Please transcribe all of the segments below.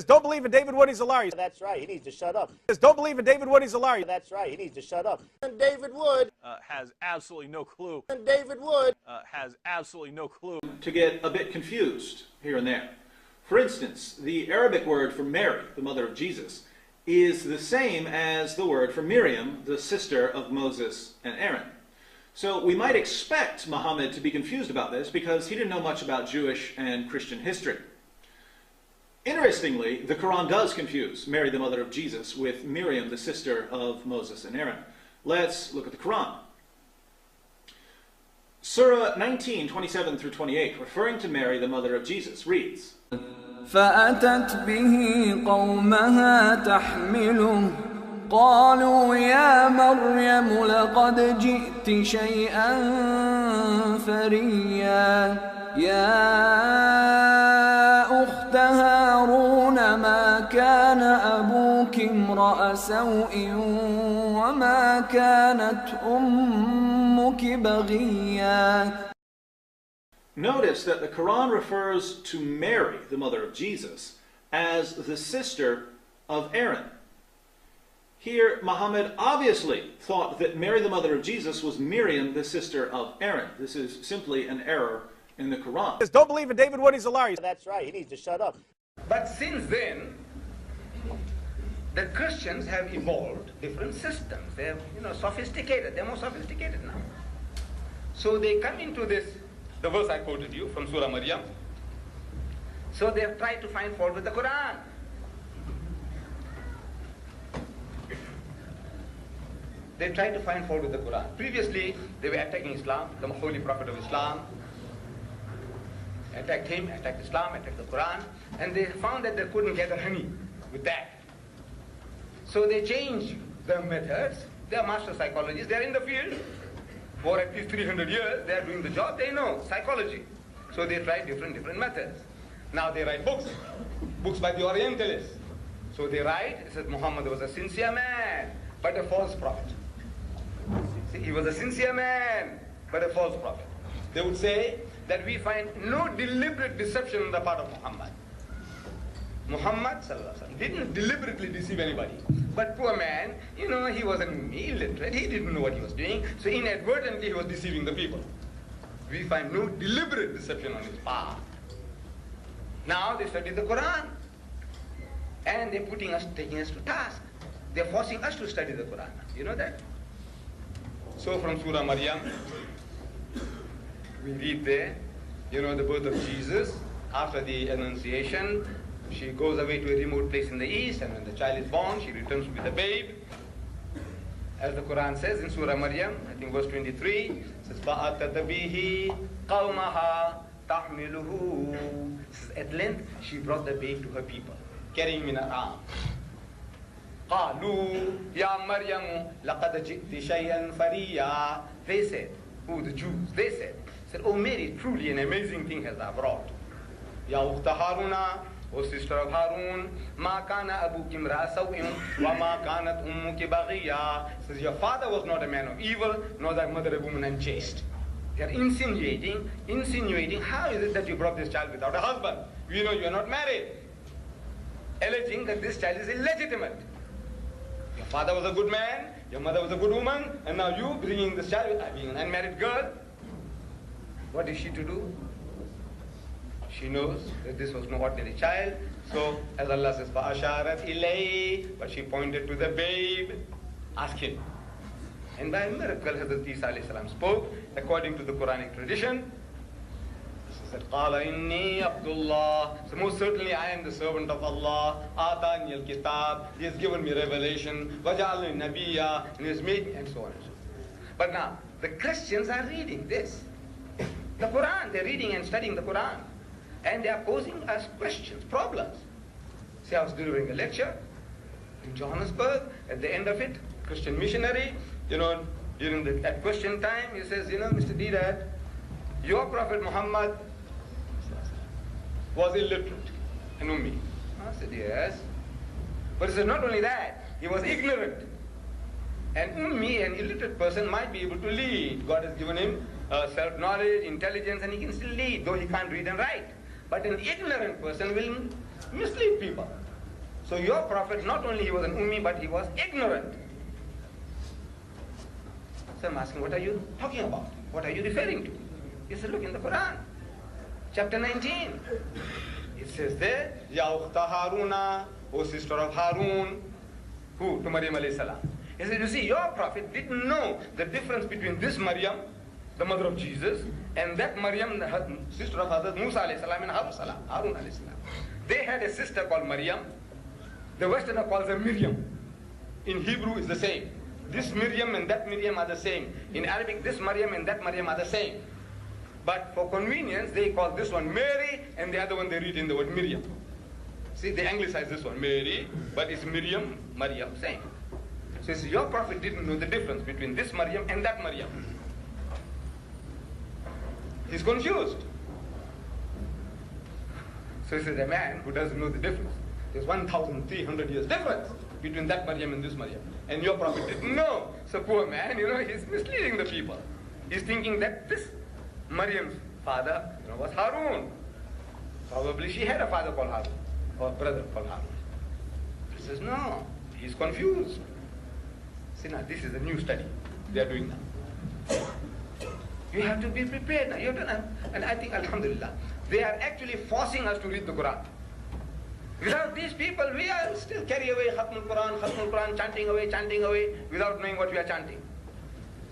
Don't believe in David Wood, he's a liar. That's right, he needs to shut up. Don't believe in David Wood, he's a liar. That's right, he needs to shut up. And David Wood Has absolutely no clue. and David Wood Has absolutely no clue. To get a bit confused here and there. For instance, the Arabic word for Mary, the mother of Jesus, is the same as the word for Miriam, the sister of Moses and Aaron. So we might expect Muhammad to be confused about this because he didn't know much about Jewish and Christian history. Interestingly, the Quran does confuse Mary, the mother of Jesus, with Miriam, the sister of Moses and Aaron. Let's look at the Quran. Surah 19, 27 through 28, referring to Mary, the mother of Jesus, reads, فأتت به قومها تحمله قالوا يا مريم لقد جئت شيئا فريا يا أخت هارون ما كان أبوك امرأ سوء وما كانت أمك بغيا. Notice that the Quran refers to Mary, the mother of Jesus, as the sister of Aaron. Here, Muhammad obviously thought that Mary, the mother of Jesus, was Miriam, the sister of Aaron. This is simply an error in the Quran. Don't believe in David Wood, he's a liar. That's right, he needs to shut up. But since then, the Christians have evolved different systems. They're, sophisticated. They're more sophisticated now. So they come into this, the verse I quoted you from Surah Maryam. So they have tried to find fault with the Quran. They tried to find fault with the Quran. Previously, they were attacking Islam, the holy prophet of Islam. Attacked him, attacked Islam, attacked the Quran, and they found that they couldn't gather honey with that. So they changed their methods. They are master psychologists. They are in the field for at least 300 years. They are doing the job. They know psychology. So they tried different methods. Now they write books by the Orientalists. So they write, it says Muhammad was a sincere man, but a false prophet. See, he was a sincere man, but a false prophet. They would say that we find no deliberate deception on the part of Muhammad. Muhammad didn't deliberately deceive anybody. But poor man, he was an illiterate. He didn't know what he was doing. So inadvertently he was deceiving the people. We find no deliberate deception on his part. Now they study the Quran. And they're taking us to task. They're forcing us to study the Quran. You know that? So from Surah Maryam, we read there, the birth of Jesus. After the Annunciation, she goes away to a remote place in the east, and when the child is born, she returns with the babe. As the Quran says in Surah Maryam, I think verse 23, it says, فَأَتَتْ بِهِ قَوْمَهَا تَحْمِلُهُ. At length, she brought the babe to her people, carrying him in her arms. قَالُوا يَا مَرْيَمُ لَقَدْ جِئْتِ شَيْئًا فَرِيًّا. They said, the Jews, they said, "Oh Mary, truly an amazing thing has thou brought. Ya ukhta Haruna, O sister of Harun, ma kana abuki imra'a sawin wa ma kanat ummuki baghiya." Says, your father was not a man of evil, nor thy mother a woman unchaste. They are insinuating, how is it that you brought this child without a husband? We know you are not married. Alleging that this child is illegitimate. Your father was a good man, your mother was a good woman, and now you bringing this child, being an unmarried girl. What is she to do? She knows that this was no ordinary child. So, as Allah says, فَأَشَارَتْ إِلَيْهِ, but she pointed to the babe. Ask him. And by a miracle, Hazrat Isa alayhi salam spoke according to the Quranic tradition. He said, قَالَ إِنِّي عَبْدُ اللَّهِ. So most certainly I am the servant of Allah. آتَانِيَ الْكِتَابِ. He has given me revelation. وَجَعَلْنِي نَبِيًّا. And he has made me, and so on and so forth. But now, the Christians are reading this. The Quran, they're reading and studying the Quran. And they are posing us questions, problems. See, I was delivering a lecture in Johannesburg. At the end of it, Christian missionary, during at question time, he says, Mr. Deedat, your Prophet Muhammad was illiterate and ummi. I said, yes. But he said, not only that, he was ignorant. An ummi, an illiterate person, might be able to lead. God has given him self-knowledge, intelligence, and he can still lead, though he can't read and write. But an ignorant person will mislead people. So your prophet, not only he was an ummi, but he was ignorant. So I'm asking, what are you talking about? What are you referring to? He said, look in the Quran, chapter 19. It says there, Ya ukhta Haruna, O sister of Harun. Who? To Maryam alayhi salam. He said, you see, your prophet didn't know the difference between this Maryam, the mother of Jesus, and that Maryam, the sister of Hazrat Musa alayhi salam and Harun alayhi salam. They had a sister called Maryam. The Westerner calls her Miriam. In Hebrew it's the same. This Miriam and that Miriam are the same. In Arabic, this Maryam and that Maryam are the same. But for convenience, they call this one Mary, and the other one they read in the word Miriam. See, they anglicize this one Mary, but it's Miriam, Maryam, same. So it's, your prophet didn't know the difference between this Maryam and that Maryam. He's confused. So he says, a man who doesn't know the difference. There's 1,300 years difference between that Maryam and this Maryam. And your prophet didn't know. So poor man, he's misleading the people. He's thinking that this Maryam's father, was Harun. Probably she had a father called Harun, or brother called Harun. He says, no, he's confused. See, now this is a new study they are doing now. You have to be prepared now. You have to, and I think, alhamdulillah, they are actually forcing us to read the Quran. Without these people, we are still carry away Khatmul Quran, chanting away, without knowing what we are chanting.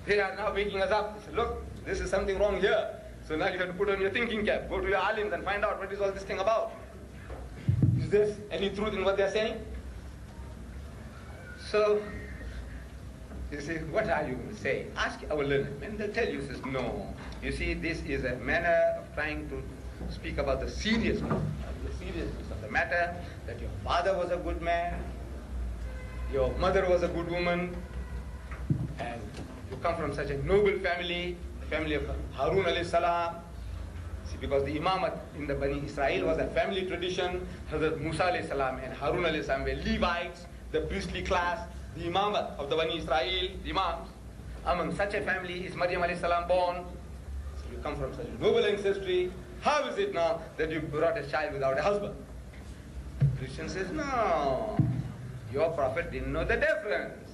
They are now waking us up. They say, look, this is something wrong here. So now you have to put on your thinking cap, go to your alims and find out what is all this thing about. Is there any truth in what they are saying? So, you say, what are you going to say? Ask our learned men, they'll tell you, says, no. You see, this is a manner of trying to speak about the seriousness of the matter, that your father was a good man, your mother was a good woman, and you come from such a noble family, the family of Harun alayhi salam. See, because the imamat in the Bani Israel was a family tradition. Hazrat Musa alayhi salam and Harun alayhi salam were Levites, the priestly class, the imamat of the Bani Israel, the imams. Among such a family is Maryam alayhi salam born. So you come from such a noble ancestry. How is it now that you brought a child without a husband? Christian says, no, your prophet didn't know the difference.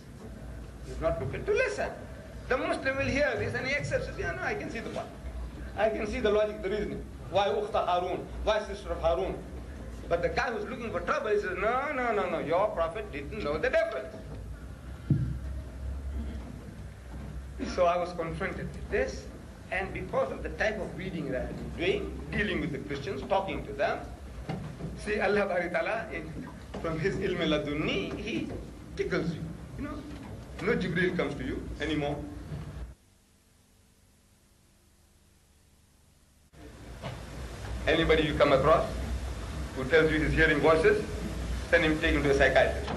He's not prepared to listen. The Muslim will hear this and he accepts it. Yeah, no, I can see the point. I can see the logic, the reasoning. Why Ukhta Harun? Why sister of Harun? But the guy who's looking for trouble, he says, no, your prophet didn't know the difference. So I was confronted with this, and because of the type of reading that I'm doing, dealing with the Christians, talking to them, see, Allah Bari Ta'ala, from his ilm ladunni, he tickles you. No Jibreel comes to you anymore. Anybody you come across who tells you he's hearing voices, send him, take him to a psychiatrist.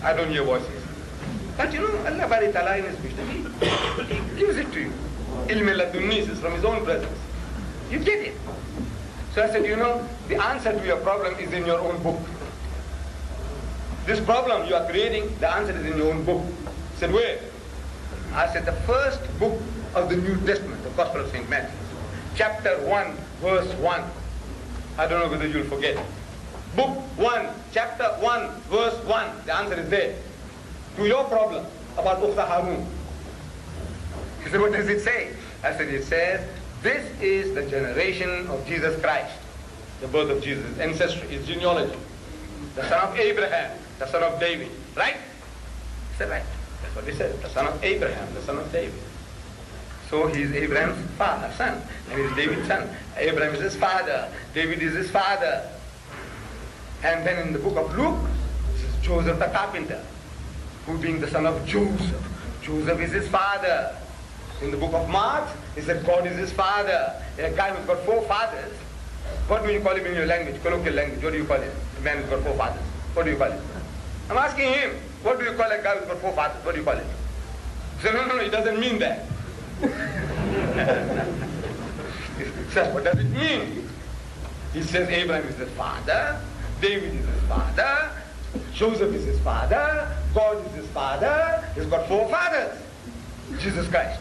I don't hear voices. But Allah Bari Ta'ala in his wisdom, he gives it to you. Ilm ladunni is from his own presence. You get it. So I said, the answer to your problem is in your own book. This problem you are creating, the answer is in your own book. I said, where? I said, the first book of the New Testament, the Gospel of St. Matthew, chapter 1, verse 1. I don't know whether you'll forget. Book 1, chapter 1, verse 1. The answer is there. To your problem about Ukhta Harun. He said, what does it say? I said, it says, this is the generation of Jesus Christ. The birth of Jesus, his ancestry, his genealogy. The son of Abraham, the son of David. Right? He said, right. That's what he said. The son of Abraham, the son of David. So he is Abraham's father, son. And he is David's son. Abraham is his father. David is his father. And then in the book of Luke, this is Joseph the carpenter, who being the son of Joseph. Joseph is his father. In the book of Mark, he said God is his father. A guy who's got 4 fathers. What do you call him in your language, colloquial language? What do you call him? A man who's got 4 fathers. What do you call him? I'm asking him, what do you call a guy who's got 4 fathers? What do you call him? He said, no, he doesn't mean that. He says, what does it mean? He says Abraham is his father, David is his father, Joseph is his father, God is his father, he's got 4 fathers. Jesus Christ.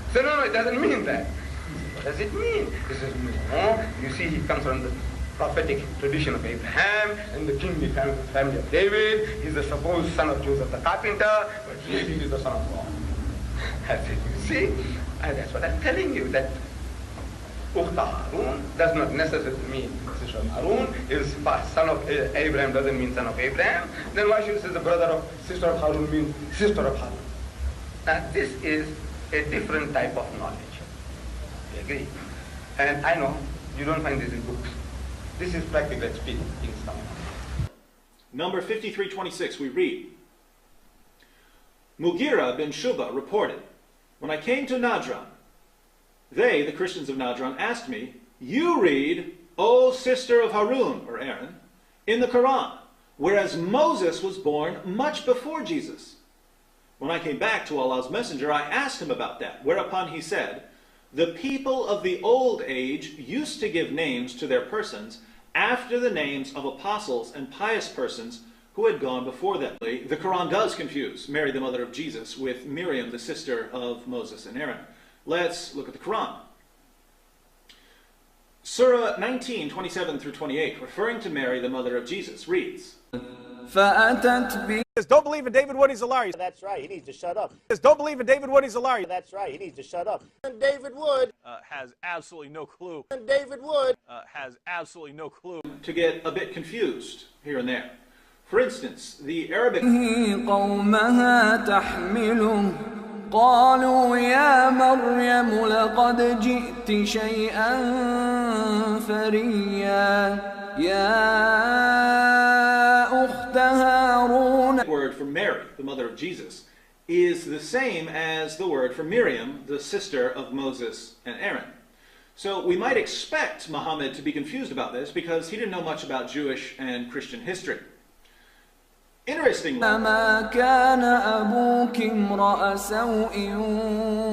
He said, no, it doesn't mean that. What does it mean? He says, no, you see, he comes from the prophetic tradition of Abraham and the kingly family of David. He's the supposed son of Joseph the carpenter, but really he's the son of God. I said, you see, and that's what I'm telling you, that Ukhta Harun does not necessarily mean sister of Harun. Is son of Abraham doesn't mean son of Abraham. Then why should it say the brother of sister of Harun means sister of Harun? Now this is a different type of knowledge. You agree? And I know you don't find this in books. This is practical experience in Islam. Number 5326, we read, Mughira bin Shuba reported, when I came to Najran, they, the Christians of Najran, asked me, you read, O sister of Harun, or Aaron, in the Quran, whereas Moses was born much before Jesus. When I came back to Allah's Messenger, I asked him about that, whereupon he said, the people of the old age used to give names to their persons after the names of apostles and pious persons who had gone before them. The Quran does confuse Mary, the mother of Jesus, with Miriam, the sister of Moses and Aaron. Let's look at the Quran. Surah 19, 27 through 28, referring to Mary, the mother of Jesus, reads, Don't believe in David Wood, he's a liar. That's right. He needs to shut up. Don't believe in David Wood, he's a liar. That's right. He needs to shut up. And David Wood. Has absolutely no clue. And David Wood. Has absolutely no clue. To get a bit confused here and there. For instance, the Arabic قومها تحمله قالوا يا مريم لقد جئت شيئا فريا يا أخت هارون word for Mary, the mother of Jesus, is the same as the word for Miriam, the sister of Moses and Aaron. So we might expect Muhammad to be confused about this because he didn't know much about Jewish and Christian history. Interestingly, ما كان أبوك امرأ سوء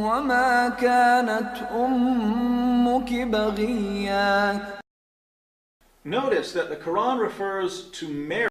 وما كانت أمك بغيا. notice that the Quran refers to Mary